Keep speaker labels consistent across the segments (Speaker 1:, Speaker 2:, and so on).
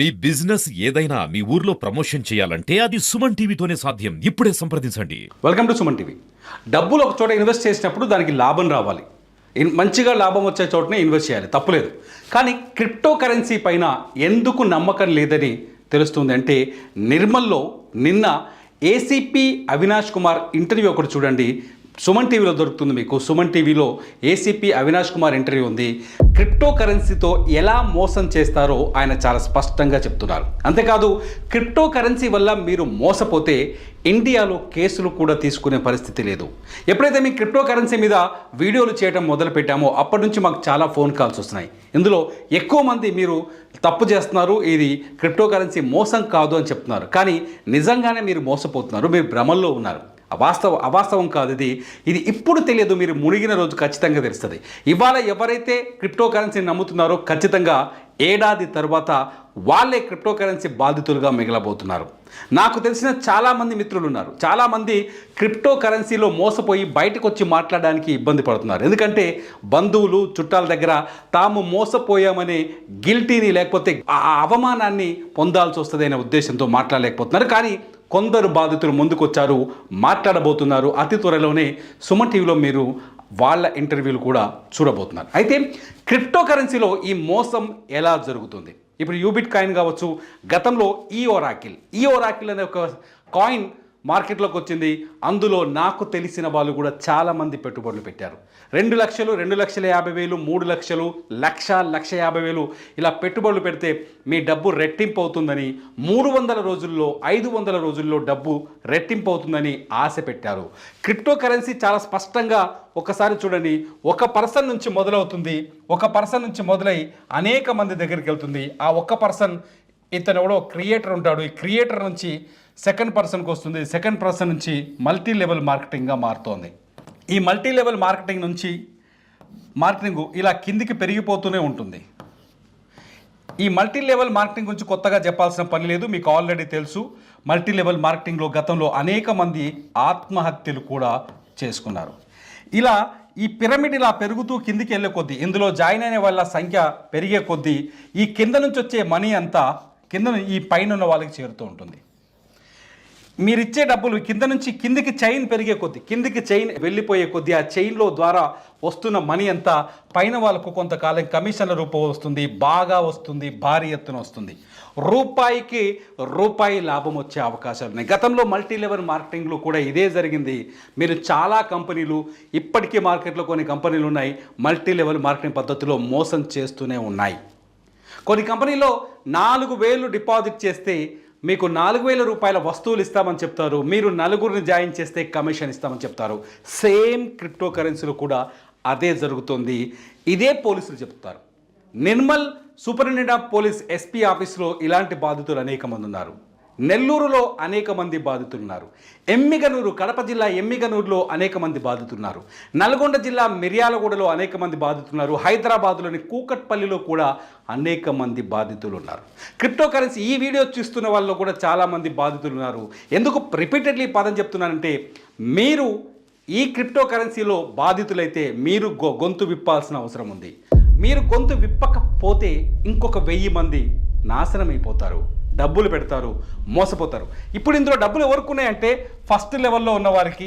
Speaker 1: మీ business ఏదైనా మీ ఊర్లో promotion చేయాలంటే అది సుమన్ టీవీతోనే సాధ్యం. ఇప్పుడే సంప్రదించండి.
Speaker 2: Welcome to Suman TV. డబ్బులు ఒక చోట ఇన్వెస్ట్ చేసినప్పుడు దానికి లాభం రావాలి. మంచిగా లాభం వచ్చే చోటనే ఇన్వెస్ట్ చేయాలి, తప్పులేదు. కానీ క్రిప్టో కరెన్సీ పైన ఎందుకు నమ్మకం లేదని తెలుస్తుంది అంటే, నిర్మల్లో నిన్న ఏసీపీ అవినాష్ కుమార్ ఇంటర్వ్యూ ఒకటి చూడండి. సుమన్ టీవీలో దొరుకుతుంది మీకు. సుమన్ టీవీలో ఏసీపీ అవినాష్ కుమార్ ఇంటర్వ్యూ ఉంది. క్రిప్టో కరెన్సీతో ఎలా మోసం చేస్తారో ఆయన చాలా స్పష్టంగా చెప్తున్నారు. అంతేకాదు, క్రిప్టో కరెన్సీ వల్ల మీరు మోసపోతే ఇండియాలో కేసులు కూడా తీసుకునే పరిస్థితి లేదు. ఎప్పుడైతే మీ క్రిప్టో కరెన్సీ మీద వీడియోలు చేయడం మొదలు పెట్టామో అప్పటి నుంచి మాకు చాలా ఫోన్ కాల్స్ వస్తున్నాయి. ఇందులో ఎక్కువ మంది మీరు తప్పు చేస్తున్నారు, ఇది క్రిప్టో కరెన్సీ మోసం కాదు అని చెప్తున్నారు. కానీ నిజంగానే మీరు మోసపోతున్నారు, మీరు భ్రమల్లో ఉన్నారు. అవాస్తవం కాదు ఇది ఇప్పుడు తెలియదు, మీరు మునిగిన రోజు ఖచ్చితంగా తెలుస్తుంది. ఇవాళ ఎవరైతే క్రిప్టో కరెన్సీని నమ్ముతున్నారో ఖచ్చితంగా ఏడాది తర్వాత వాళ్ళే క్రిప్టో కరెన్సీ బాధితులుగా మిగలబోతున్నారు. నాకు తెలిసిన చాలామంది మిత్రులు ఉన్నారు. చాలామంది క్రిప్టో కరెన్సీలో మోసపోయి బయటకు వచ్చి మాట్లాడడానికి ఇబ్బంది పడుతున్నారు. ఎందుకంటే బంధువులు చుట్టాల దగ్గర తాము మోసపోయామనే గిల్టీని, లేకపోతే ఆ అవమానాన్ని పొందాల్సి వస్తుంది అనే ఉద్దేశంతో మాట్లాడలేకపోతున్నారు. కానీ కొందరు బాధితులు ముందుకొచ్చారు, మాట్లాడబోతున్నారు. అతి త్వరలోనే సుమన్ టీవీలో మీరు వాళ్ళ ఇంటర్వ్యూలు కూడా చూడబోతున్నారు. అయితే క్రిప్టో కరెన్సీలో ఈ మోసం ఎలా జరుగుతుంది? ఇప్పుడు యూబిట్ కాయిన్ కావచ్చు, గతంలో ఈ ఒరాకిల్ అనే ఒక కాయిన్ మార్కెట్లోకి వచ్చింది. అందులో నాకు తెలిసిన వాళ్ళు కూడా చాలామంది పెట్టుబడులు పెట్టారు. 2 లక్షలు, 2,50,000, 3 లక్షలు, 1,50,000 ఇలా పెట్టుబడులు పెడితే మీ డబ్బు రెట్టింపు అవుతుందని, 300 రోజుల్లో 500 రోజుల్లో డబ్బు రెట్టింపు అవుతుందని ఆశ పెట్టారు. క్రిప్టో కరెన్సీ చాలా స్పష్టంగా ఒకసారి చూడండి, ఒక పర్సన్ నుంచి మొదలవుతుంది. ఒక పర్సన్ నుంచి మొదలై అనేక మంది దగ్గరికి వెళ్తుంది. ఆ ఒక్క పర్సన్, ఇతను ఎవడో క్రియేటర్ ఉంటాడు. ఈ క్రియేటర్ నుంచి సెకండ్ పర్సన్కి వస్తుంది. సెకండ్ పర్సన్ నుంచి మల్టీ లెవెల్ మార్కెటింగ్గా మారుతోంది. ఈ మల్టీ లెవెల్ మార్కెటింగ్ నుంచి మార్కెటింగ్ ఇలా కిందికి పెరిగిపోతూనే ఉంటుంది. ఈ మల్టీ లెవెల్ మార్కెటింగ్ గురించి కొత్తగా చెప్పాల్సిన పని లేదు, మీకు ఆల్రెడీ తెలుసు. మల్టీ లెవెల్ మార్కెటింగ్లో గతంలో అనేక మంది ఆత్మహత్యలు కూడా చేసుకున్నారు. ఇలా ఈ పిరమిడ్ ఇలా పెరుగుతూ కిందికి వెళ్ళే కొద్దీ, ఇందులో జాయిన్ అయిన వాళ్ళ సంఖ్య పెరిగే కొద్దీ ఈ కింద నుంచి వచ్చే మనీ అంతా కింద ఈ పైన ఉన్న వాళ్ళకి చేరుతూ ఉంటుంది. మీరు ఇచ్చే డబ్బులు కింద నుంచి కిందికి చైన్ పెరిగే కొద్దీ, కిందికి చైన్ వెళ్ళిపోయే కొద్దీ ఆ చైన్లో ద్వారా వస్తున్న మనీ అంతా పైన వాళ్ళకు కొంతకాలం కమిషన్ల రూపం వస్తుంది, బాగా వస్తుంది, భారీ ఎత్తున వస్తుంది. రూపాయికి రూపాయి లాభం వచ్చే అవకాశాలు ఉన్నాయి. గతంలో మల్టీ లెవెల్ మార్కెటింగ్లో కూడా ఇదే జరిగింది. మీరు చాలా కంపెనీలు, ఇప్పటికీ మార్కెట్లో కొన్ని కంపెనీలు ఉన్నాయి, మల్టీ లెవెల్ మార్కెటింగ్ పద్ధతిలో మోసం చేస్తూనే ఉన్నాయి. కొన్ని కంపెనీలో 4,000 డిపాజిట్ చేస్తే మీకు 4,000 రూపాయల వస్తువులు ఇస్తామని చెప్తారు. మీరు 4గురిని జాయిన్ చేస్తే కమిషన్ ఇస్తామని చెప్తారు. సేమ్ క్రిప్టో కరెన్సీలో కూడా అదే జరుగుతుంది. ఇదే పోలీసులు చెప్తారు. Nirmal superintendent of police SP ఆఫీస్లో ఇలాంటి బాధితులు అనేక మంది ఉన్నారు. నెల్లూరులో అనేక మంది బాధితులున్నారు. ఎమ్మిగనూరు, కడప జిల్లా ఎమ్మిగనూరులో అనేక మంది బాధితున్నారు. నల్గొండ జిల్లా మిర్యాలగూడలో అనేక మంది బాధితున్నారు. హైదరాబాద్లోని కూకట్పల్లిలో కూడా అనేక మంది బాధితులు ఉన్నారు. క్రిప్టో కరెన్సీ ఈ వీడియో చూస్తున్న వాళ్ళు కూడా చాలామంది బాధితులు ఉన్నారు. ఎందుకు రిపీటెడ్లీ పదం చెప్తున్నానంటే, మీరు ఈ క్రిప్టో కరెన్సీలో బాధితులైతే మీరు గొంతు విప్పాల్సిన అవసరం ఉంది. మీరు గొంతు విప్పకపోతే ఇంకొక 1000 మంది నాశనం అయిపోతారు, డబ్బులు పెడతారు, మోసపోతారు. ఇప్పుడు ఇందులో డబ్బులు ఎవరికి ఉన్నాయంటే, ఫస్ట్ లెవెల్లో ఉన్నవారికి,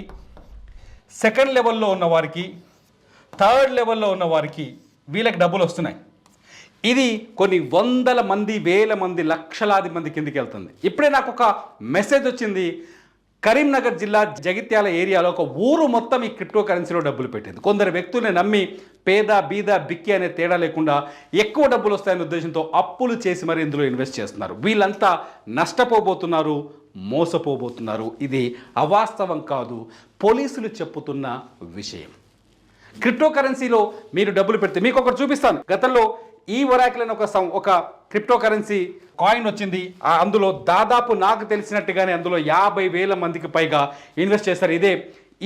Speaker 2: సెకండ్ లెవెల్లో ఉన్నవారికి, థర్డ్ లెవెల్లో ఉన్నవారికి, వీళ్ళకి డబ్బులు వస్తున్నాయి. ఇది కొన్ని 100 మంది, 1000 మంది, లక్షలాది మంది కిందికి వెళ్తుంది. ఇప్పుడే నాకు ఒక మెసేజ్ వచ్చింది. కరీంనగర్ జిల్లా జగిత్యాల ఏరియాలో ఒక ఊరు మొత్తం ఈ క్రిప్టో కరెన్సీలో డబ్బులు పెట్టింది. కొందరు వ్యక్తుల్ని నమ్మి పేద, బీద, బిక్కి అనే తేడా లేకుండా ఎక్కువ డబ్బులు వస్తాయనే ఉద్దేశంతో అప్పులు చేసి మరి ఇందులో ఇన్వెస్ట్ చేస్తున్నారు. వీళ్ళంతా నష్టపోబోతున్నారు, మోసపోబోతున్నారు. ఇది అవాస్తవం కాదు, పోలీసులు చెప్పుతున్న విషయం. క్రిప్టో కరెన్సీలో మీరు డబ్బులు పెడితే మీకు ఒకటి చూపిస్తాను. గతంలో ఈ ఒరాకిల్ అని ఒక క్రిప్టో కరెన్సీ కాయిన్ వచ్చింది. అందులో దాదాపు నాకు తెలిసినట్టుగానే అందులో 50,000 మందికి పైగా ఇన్వెస్ట్ చేశారు. ఇదే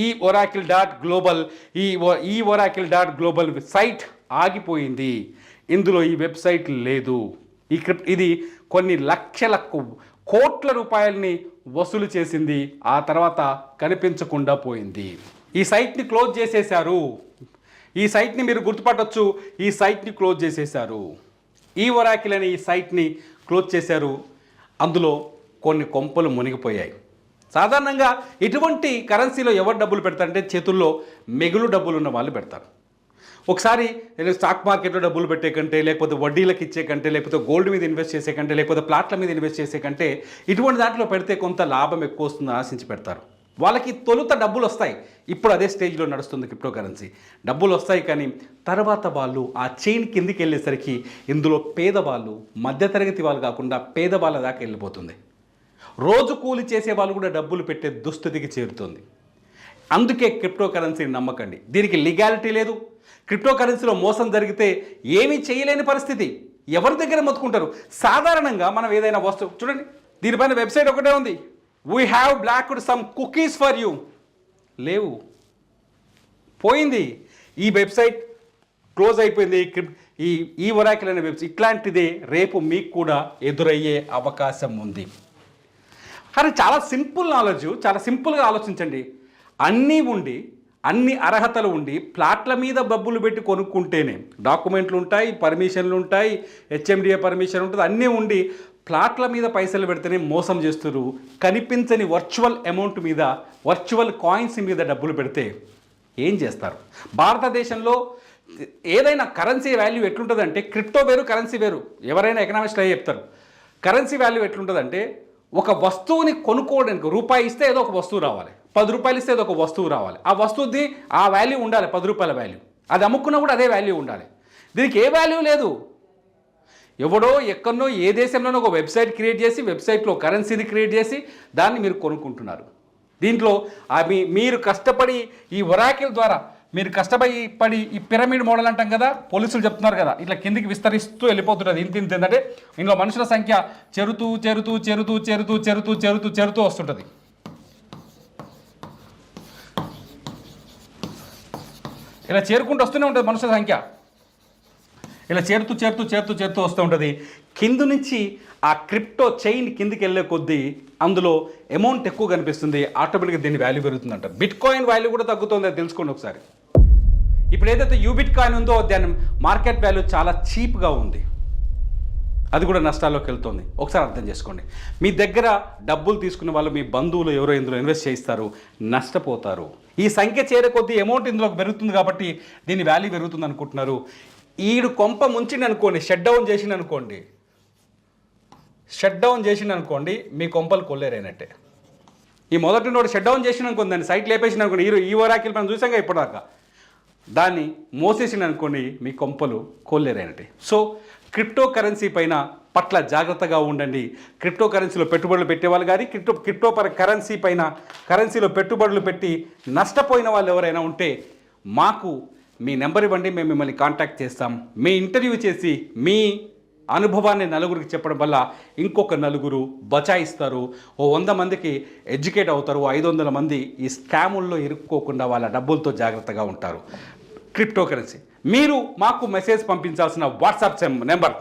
Speaker 2: ఈ oracle.global. ఈ oracle.global సైట్ ఆగిపోయింది. ఇందులో ఈ వెబ్సైట్ లేదు. ఇది కొన్ని లక్షల కోట్ల రూపాయలని వసూలు చేసింది, ఆ తర్వాత కనిపించకుండా పోయింది. ఈ సైట్ని క్లోజ్ చేసేశారు. ఈ సైట్ని మీరు గుర్తుపట్టొచ్చు, ఈ సైట్ని క్లోజ్ చేసేశారు. ఈ ఒరాకిల్ అనే ఈ సైట్ని క్లోజ్ చేశారు. అందులో కొన్ని కొంపలు మునిగిపోయాయి. సాధారణంగా ఇటువంటి కరెన్సీలో ఎవరు డబ్బులు పెడతారంటే చేతుల్లో మిగులు డబ్బులు ఉన్న వాళ్ళు పెడతారు. ఒకసారి స్టాక్ మార్కెట్లో డబ్బులు పెట్టే కంటే, లేకపోతే వడ్డీలకు ఇచ్చే కంటే, లేకపోతే గోల్డ్ మీద ఇన్వెస్ట్ చేసే కంటే, లేకపోతే ప్లాట్ల మీద ఇన్వెస్ట్ చేసే కంటే ఇటువంటి దాంట్లో పెడితే కొంత లాభం ఎక్కువ వస్తుందని ఆశించి పెడతారు. వాళ్ళకి తొలుత డబ్బులు వస్తాయి. ఇప్పుడు అదే స్టేజ్లో నడుస్తుంది క్రిప్టో కరెన్సీ. డబ్బులు వస్తాయి, కానీ తర్వాత వాళ్ళు ఆ చైన్ కిందికి వెళ్ళేసరికి ఇందులో పేదవాళ్ళు, మధ్యతరగతి వాళ్ళు కాకుండా పేదవాళ్ళ దాకా వెళ్ళిపోతుంది. రోజు కూలి చేసే వాళ్ళు కూడా డబ్బులు పెట్టే దుస్థితికి చేరుతుంది. అందుకే క్రిప్టో కరెన్సీని నమ్మకండి. దీనికి లీగాలిటీ లేదు. క్రిప్టో కరెన్సీలో మోసం జరిగితే ఏమీ చేయలేని పరిస్థితి. ఎవరి దగ్గర మొత్తుకుంటారు? సాధారణంగా మనం ఏదైనా వస్తువు చూడండి, దీనిపైన వెబ్సైట్ ఒకటే ఉంది, we have blocked some cookies for you. లేవు, పోయింది. ఈ వెబ్సైట్ క్లోజ్ అయిపోయింది. ఈ ఒరాకిల్ అనే వెబ్సైట్ ఇట్లాంటిదే రేపు మీకు కూడా ఎదురయ్యే అవకాశం ఉంది. కానీ చాలా సింపుల్ నాలెడ్జ్, చాలా సింపుల్గా ఆలోచించండి. అన్నీ ఉండి, అన్ని అర్హతలు ఉండి, ప్లాట్ల మీద డబ్బులు పెట్టి కొనుక్కుంటేనే డాక్యుమెంట్లు ఉంటాయి, పర్మిషన్లు ఉంటాయి, హెచ్ఎండిఏ పర్మిషన్ ఉంటుంది, అన్నీ ఉండి ప్లాట్ల మీద పైసలు పెడితేనే మోసం చేస్తున్నారు. కనిపించని వర్చువల్ అమౌంట్ మీద, వర్చువల్ కాయిన్స్ మీద డబ్బులు పెడితే ఏం చేస్తారు? భారతదేశంలో ఏదైనా కరెన్సీ వాల్యూ ఎట్లుంటుందంటే, క్రిప్టో వేరు, కరెన్సీ వేరు. ఎవరైనా ఎకనామిస్ట్లు అయ్యి చెప్తారు. కరెన్సీ వాల్యూ ఎట్లుంటుందంటే, ఒక వస్తువుని కొనుక్కోవడానికి రూపాయి ఇస్తే ఏదో ఒక వస్తువు రావాలి, 10 రూపాయలు ఇస్తే ఏదో ఒక వస్తువు రావాలి. ఆ వస్తువుది ఆ వాల్యూ ఉండాలి, 10 రూపాయల వాల్యూ. అది అమ్ముకున్నా కూడా అదే వాల్యూ ఉండాలి. దీనికి ఏ వాల్యూ లేదు. ఎవడో ఎక్కడనో ఏ దేశంలోనో ఒక వెబ్సైట్ క్రియేట్ చేసి, వెబ్సైట్లో కరెన్సీని క్రియేట్ చేసి దాన్ని మీరు కొనుక్కుంటున్నారు. దీంట్లో మీరు కష్టపడి ఈ ఒరాకిల్ ద్వారా మీరు కష్టపడి ఈ పిరమిడ్ మోడల్ అంటాం కదా, పోలీసులు చెప్తున్నారు కదా, ఇట్లా కిందికి విస్తరిస్తూ వెళ్ళిపోతున్నది. ఇంత ఏంటంటే ఇందులో మనుషుల సంఖ్య చేరుతూ వస్తుంటుంది. ఇలా చేరుకుంటూ వస్తూనే ఉంటుంది మనుషుల సంఖ్య. ఇలా చేరుతూ వస్తూ ఉంటుంది. కింద నుంచి ఆ క్రిప్టో చైన్ కిందికి వెళ్ళే కొద్దీ అందులో అమౌంట్ ఎక్కువ కనిపిస్తుంది. ఆటోమేటిక్గా దీని వాల్యూ పెరుగుతుందంట. బిట్ కాయిన్ వాల్యూ కూడా తగ్గుతుంది, అది తెలుసుకోండి ఒకసారి. ఇప్పుడు ఏదైతే యూబిట్ కాయిన్ ఉందో దాని మార్కెట్ వాల్యూ చాలా చీప్గా ఉంది, అది కూడా నష్టాల్లోకి వెళ్తుంది. ఒకసారి అర్థం చేసుకోండి. మీ దగ్గర డబ్బులు తీసుకునే వాళ్ళు, మీ బంధువులు ఎవరో ఇందులో ఇన్వెస్ట్ చేయిస్తారు, నష్టపోతారు. ఈ సంఖ్య చేరే కొద్దీ అమౌంట్ ఇందులోకి పెరుగుతుంది కాబట్టి దీని వాల్యూ పెరుగుతుంది అనుకుంటున్నారు. ఈడు కొంప ముంచింది అనుకోండి, షట్ డౌన్ చేసింది అనుకోండి, మీ కొంపలు కొల్లేరైనట్టే. ఈ మొదటి నోడు షట్ డౌన్ చేసిన అనుకోండి, దాన్ని సైట్ లేపేసిన అనుకోండి, ఈ ఓరాకిల్ మనం చూసాం ఇప్పటిదాకా, దాన్ని మోసేసిన అనుకోండి, మీ కొంపలు కొల్లేరైనట్టే. సో క్రిప్టో కరెన్సీ పట్ల జాగ్రత్తగా ఉండండి. క్రిప్టో కరెన్సీలో పెట్టుబడులు పెట్టేవాళ్ళు కానీ, కరెన్సీలో పెట్టుబడులు పెట్టి నష్టపోయిన వాళ్ళు ఎవరైనా ఉంటే మాకు మీ నెంబర్ ఇవ్వండి, మేము మిమ్మల్ని కాంటాక్ట్ చేస్తాం. మీ ఇంటర్వ్యూ చేసి మీ అనుభవాన్ని నలుగురికి చెప్పడం వల్ల ఇంకొక నలుగురు బచాయిస్తారు. 100 మందికి ఎడ్యుకేట్ అవుతారు. 500 మంది ఈ స్కాముల్లో ఇరుక్కోకుండా వాళ్ళ డబ్బులతో జాగ్రత్తగా ఉంటారు. క్రిప్టో కరెన్సీ మీరు మాకు మెసేజ్ పంపించాల్సిన వాట్సాప్ నెంబర్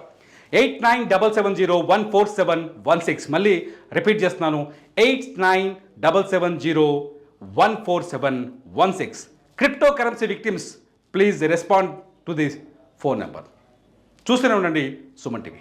Speaker 2: 8977014716. మళ్ళీ రిపీట్ చేస్తున్నాను, 8977014716. Crypto currency victims, please respond to this phone number. చూస్తూనే ఉండండి సుమన్ టీవీ.